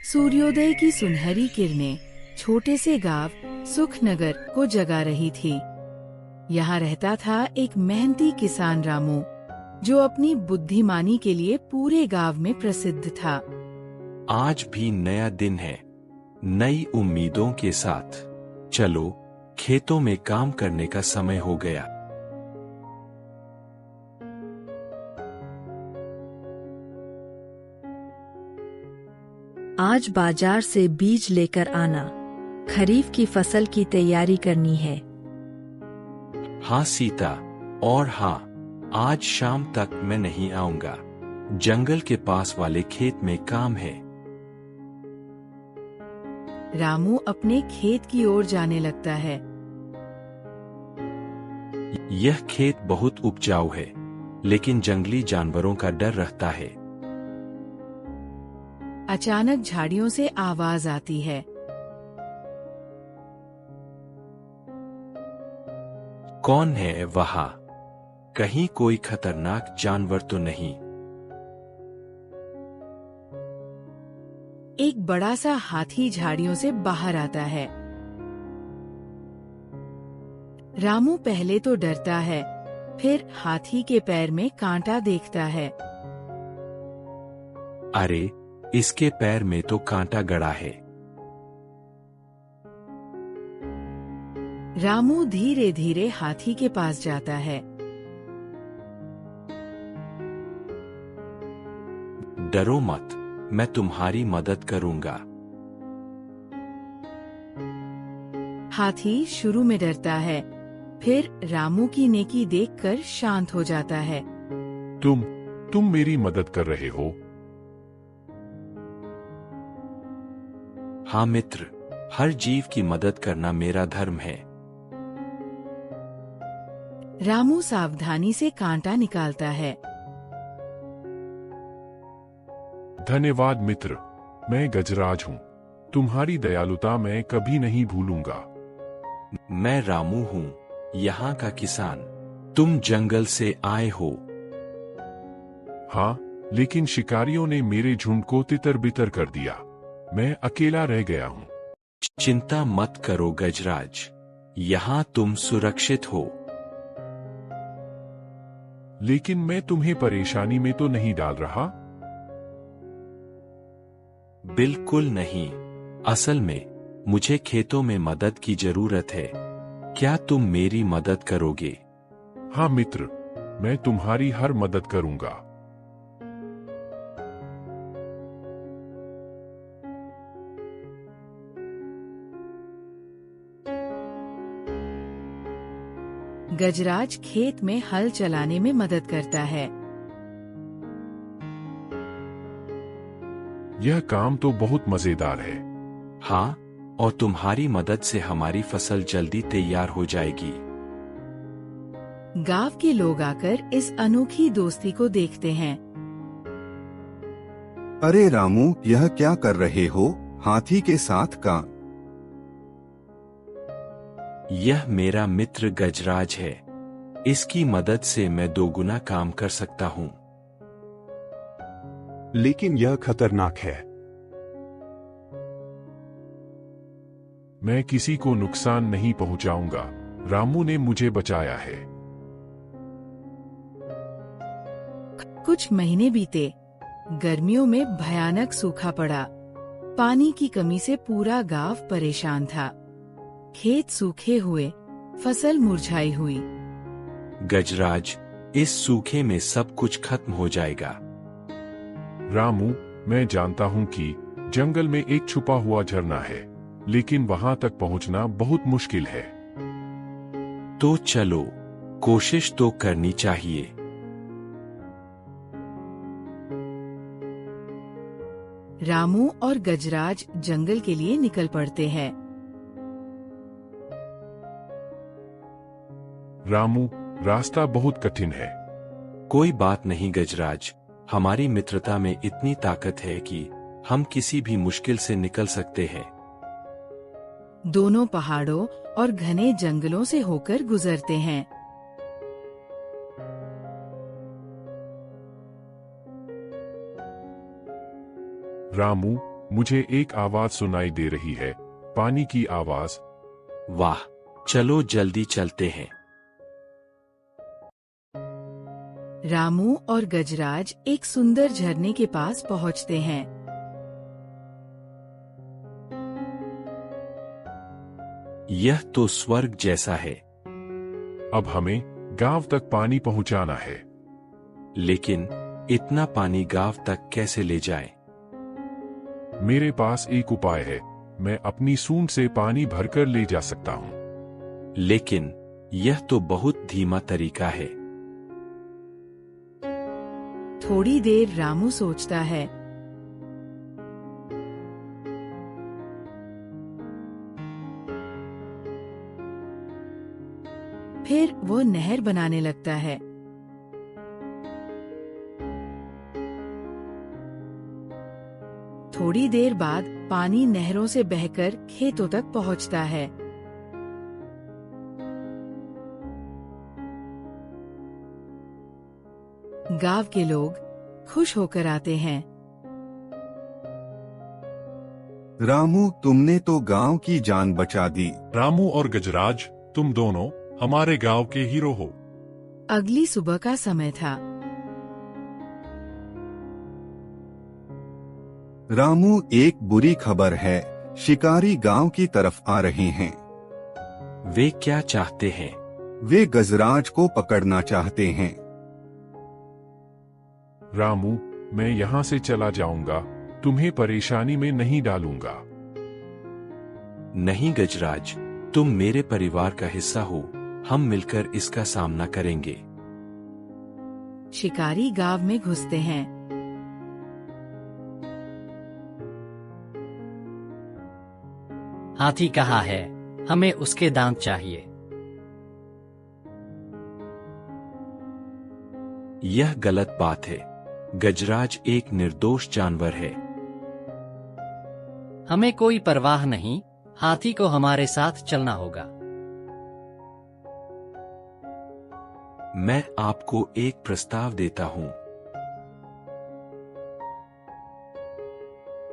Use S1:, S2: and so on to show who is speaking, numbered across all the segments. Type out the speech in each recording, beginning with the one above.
S1: सूर्योदय की सुनहरी किरणें छोटे से गांव सुखनगर को जगा रही थी। यहाँ रहता था एक मेहनती किसान रामू, जो अपनी बुद्धिमानी के लिए पूरे गांव में प्रसिद्ध था।
S2: आज भी नया दिन है, नई उम्मीदों के साथ। चलो, खेतों में काम करने का समय हो गया।
S3: आज बाजार से बीज लेकर आना, खरीफ की फसल की तैयारी करनी है।
S2: हाँ सीता, और हाँ, आज शाम तक मैं नहीं आऊंगा। जंगल के पास वाले खेत में काम है।
S1: रामू अपने खेत की ओर जाने लगता है।
S2: यह खेत बहुत उपजाऊ है, लेकिन जंगली जानवरों का डर रहता है।
S1: अचानक झाड़ियों से आवाज आती है।
S2: कौन है वहाँ? कहीं कोई खतरनाक जानवर तो नहीं?
S1: एक बड़ा सा हाथी झाड़ियों से बाहर आता है। रामू पहले तो डरता है, फिर हाथी के पैर में कांटा देखता है।
S2: अरे, इसके पैर में तो कांटा गड़ा है।
S1: रामू धीरे धीरे हाथी के पास जाता है।
S2: डरो मत, मैं तुम्हारी मदद करूंगा।
S1: हाथी शुरू में डरता है, फिर रामू की नेकी देखकर शांत हो जाता है।
S4: तुम मेरी मदद कर रहे हो?
S2: हाँ मित्र, हर जीव की मदद करना मेरा धर्म है।
S1: रामू सावधानी से कांटा निकालता है।
S4: धन्यवाद मित्र, मैं गजराज हूँ। तुम्हारी दयालुता मैं कभी नहीं भूलूंगा।
S2: मैं रामू हूँ, यहाँ का किसान। तुम जंगल से आए हो।
S4: हाँ, लेकिन शिकारियों ने मेरे झुंड को तितर बितर कर दिया। मैं अकेला रह गया हूँ।
S2: चिंता मत करो गजराज, यहाँ तुम सुरक्षित हो।
S4: लेकिन मैं तुम्हें परेशानी में तो नहीं डाल रहा?
S2: बिल्कुल नहीं। असल में मुझे खेतों में मदद की जरूरत है। क्या तुम मेरी मदद करोगे?
S4: हाँ मित्र, मैं तुम्हारी हर मदद करूंगा।
S1: गजराज खेत में हल चलाने में मदद करता है।
S4: यह काम तो बहुत मजेदार है।
S2: हाँ, और तुम्हारी मदद से हमारी फसल जल्दी तैयार हो जाएगी।
S1: गांव के लोग आकर इस अनोखी दोस्ती को देखते हैं।
S5: अरे रामू, यह क्या कर रहे हो? हाथी के साथ का?
S2: यह मेरा मित्र गजराज है। इसकी मदद से मैं दोगुना काम कर सकता हूँ।
S6: लेकिन यह खतरनाक है।
S4: मैं किसी को नुकसान नहीं पहुंचाऊंगा। रामू ने मुझे बचाया है।
S1: कुछ महीने बीते। गर्मियों में भयानक सूखा पड़ा। पानी की कमी से पूरा गांव परेशान था। खेत सूखे हुए, फसल मुरझाई हुई।
S2: गजराज, इस सूखे में सब कुछ खत्म हो जाएगा।
S4: रामू, मैं जानता हूँ कि जंगल में एक छुपा हुआ झरना है, लेकिन वहां तक पहुंचना बहुत मुश्किल है।
S2: तो चलो, कोशिश तो करनी चाहिए।
S1: रामू और गजराज जंगल के लिए निकल पड़ते हैं।
S4: रामू, रास्ता बहुत कठिन है।
S2: कोई बात नहीं गजराज, हमारी मित्रता में इतनी ताकत है कि हम किसी भी मुश्किल से निकल सकते हैं।
S1: दोनों पहाड़ों और घने जंगलों से होकर गुजरते हैं।
S4: रामू, मुझे एक आवाज सुनाई दे रही है, पानी की आवाज।
S2: वाह, चलो जल्दी चलते हैं।
S1: रामू और गजराज एक सुंदर झरने के पास पहुंचते हैं।
S2: यह तो स्वर्ग जैसा है।
S4: अब हमें गांव तक पानी पहुंचाना है।
S2: लेकिन इतना पानी गांव तक कैसे ले जाएं?
S4: मेरे पास एक उपाय है, मैं अपनी सूंड से पानी भरकर ले जा सकता हूँ।
S2: लेकिन यह तो बहुत धीमा तरीका है।
S1: थोड़ी देर रामू सोचता है। फिर वो नहर बनाने लगता है। थोड़ी देर बाद पानी नहरों से बहकर खेतों तक पहुंचता है। गांव के लोग खुश होकर आते हैं।
S5: रामू, तुमने तो गांव की जान बचा दी।
S4: रामू और गजराज, तुम दोनों हमारे गांव के हीरो हो।
S1: अगली सुबह का समय था।
S5: रामू, एक बुरी खबर है, शिकारी गांव की तरफ आ रहे हैं।
S2: वे क्या चाहते हैं?
S5: वे गजराज को पकड़ना चाहते हैं।
S4: रामू, मैं यहाँ से चला जाऊंगा, तुम्हें परेशानी में नहीं डालूंगा।
S2: नहीं गजराज, तुम मेरे परिवार का हिस्सा हो, हम मिलकर इसका सामना करेंगे।
S1: शिकारी गांव में घुसते हैं।
S7: हाथी कहाँ है? हमें उसके दांत चाहिए।
S2: यह गलत बात है। गजराज एक निर्दोष जानवर है।
S7: हमें कोई परवाह नहीं, हाथी को हमारे साथ चलना होगा।
S2: मैं आपको एक प्रस्ताव देता हूँ।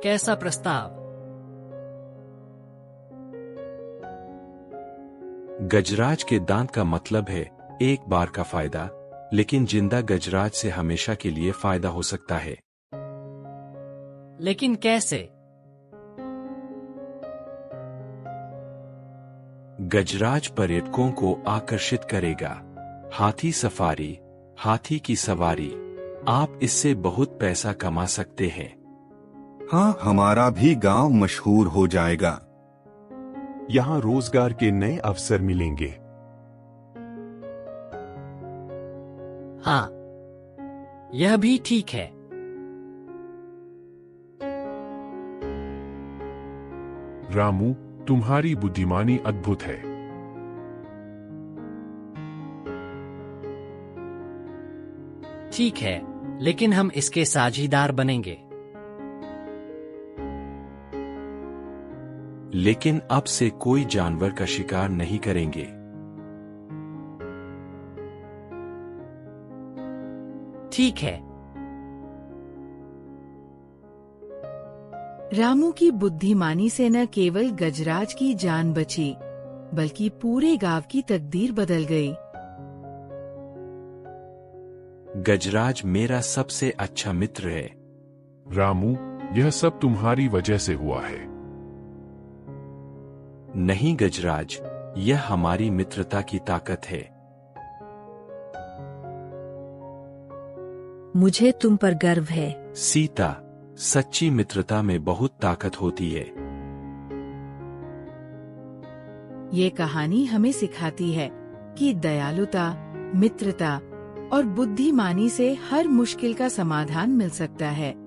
S7: कैसा प्रस्ताव?
S2: गजराज के दांत का मतलब है एक बार का फायदा, लेकिन जिंदा गजराज से हमेशा के लिए फायदा हो सकता है।
S7: लेकिन कैसे?
S2: गजराज पर्यटकों को आकर्षित करेगा। हाथी सफारी, हाथी की सवारी, आप इससे बहुत पैसा कमा सकते हैं।
S5: हाँ, हमारा भी गांव मशहूर हो जाएगा।
S6: यहाँ रोजगार के नए अवसर मिलेंगे।
S7: हाँ, यह भी ठीक है।
S4: रामू, तुम्हारी बुद्धिमानी अद्भुत है।
S7: ठीक है, लेकिन हम इसके साझीदार बनेंगे।
S2: लेकिन अब से कोई जानवर का शिकार नहीं करेंगे।
S7: ठीक है।
S1: रामू की बुद्धिमानी से न केवल गजराज की जान बची, बल्कि पूरे गांव की तकदीर बदल गई।
S2: गजराज मेरा सबसे अच्छा मित्र है।
S4: रामू, यह सब तुम्हारी वजह से हुआ है।
S2: नहीं गजराज, यह हमारी मित्रता की ताकत है।
S3: मुझे तुम पर गर्व है।
S2: सीता, सच्ची मित्रता में बहुत ताकत होती है।
S1: ये कहानी हमें सिखाती है कि दयालुता, मित्रता और बुद्धिमानी से हर मुश्किल का समाधान मिल सकता है।